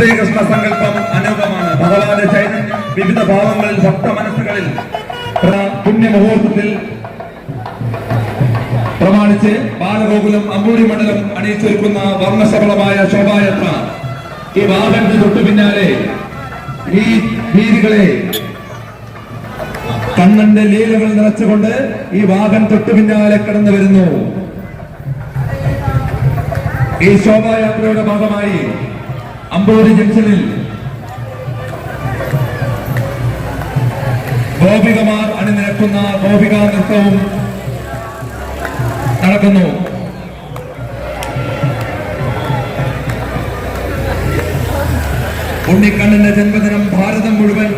ശ്രീകൃഷ്ണ സങ്കല്പം അനൂപമാണ്. ഭഗവാന്റെ ചൈതന്യം വിവിധ ഭാവങ്ങളിൽ ഭക്ത മനസ്സുകളിൽ പുണ്യമുഹൂർത്തത്തിൽ പ്രമാണിച്ച് ബാലഗോകുലം അമ്പൂരി മണ്ഡലം അണിയിച്ചൊരുക്കുന്ന വർണ്ണശബളമായ ശോഭായാത്ര ഈ വാഹനത്തിന് തൊട്ടു പിന്നാലെ ഈ വീതികളെ കണ്ണന്റെ ലീലകൾ നിറച്ചുകൊണ്ട് ഈ വാഹനം തൊട്ടു പിന്നാലെ കടന്നു വരുന്നു. ഈ ശോഭായാത്രയുടെ ഭാഗമായി അമ്പൂരി ജംഗ്ഷനിൽ ഗോപികമാർ അണിനിരക്കുന്ന ഗോപികാ നൃത്തവും നടക്കുന്നു. ഉണ്ണിക്കണ്ണന്റെ ജന്മദിനം ഭാരതം മുഴുവൻ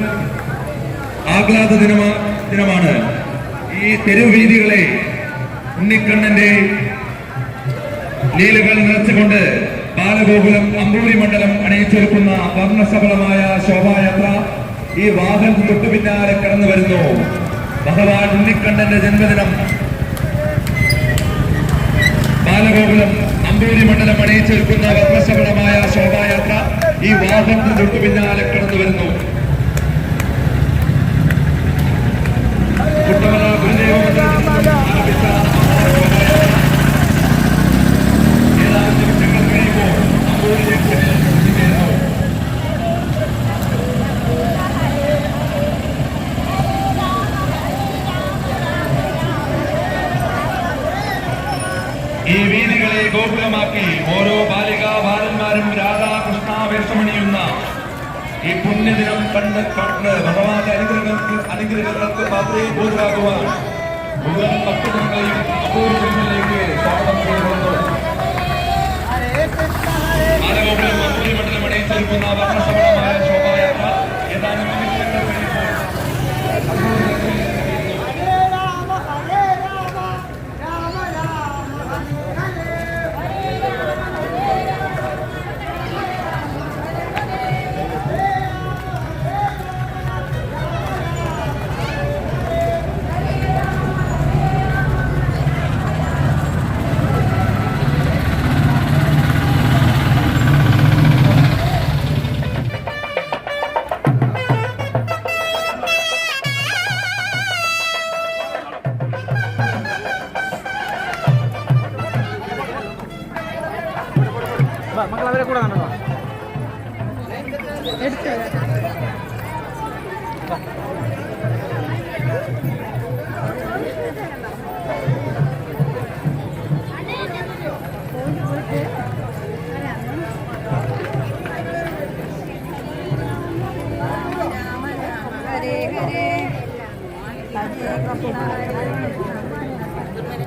ആഹ്ലാദ ദിനമാണ്. ഈ തെരുവീതികളെ ഉണ്ണിക്കണ്ണന്റെ ലീലകൾ നിറച്ചുകൊണ്ട് ബാലഗോകുലം അമ്പൂരി മണ്ഡലം അണിയിച്ചൊരുക്കുന്ന വർണ്ണശബളമായ ശോഭായാത്ര ഈ വാഹനത്തിന് തൊട്ടു പിന്നാലെ കടന്നു വരുന്നു. ഭഗവാൻ ഉണ്ണിക്കണ്ണന്റെ ജന്മദിനം ബാലഗോകുലം അമ്പൂരി മണ്ഡലം അണിയിച്ചൊരുക്കുന്ന വർണ്ണശബളമായ ശോഭായാത്ര ഈ വാഹനത്തിന് തൊട്ടു പിന്നാലെ കടന്നു വരുന്നു. ഈ വീതികളെ ഗോകുലമാക്കി ഓരോ ബാലികാ ബാലന്മാരും രാധാകൃഷ്ണ വേഷമണിയുന്ന ഈ പുണ്യദിനം കണ്ട് ഭഗവാന്റെ അനുഗ്രഹങ്ങൾക്ക് മാത്രമേ പോകാകുവാൻ മുഴുവൻ ഭക്തജനങ്ങളെയും അപൂർവങ്ങളിലേക്ക് സ്വാഗതം ചെയ്യുന്നു. ബാലഗോകുലം അമ്പൂരി മണ്ഡലം അണിയിച്ചൊരുക്കുന്ന വർണ്ണശബളമായ ശോഭായാത്ര ഏതാനും നിമിഷങ്ങൾ മക്കൾ അവരെ കൂടെ കണ്ടോ ഹരേ ഹരേ ഹരേ കൃഷ്ണ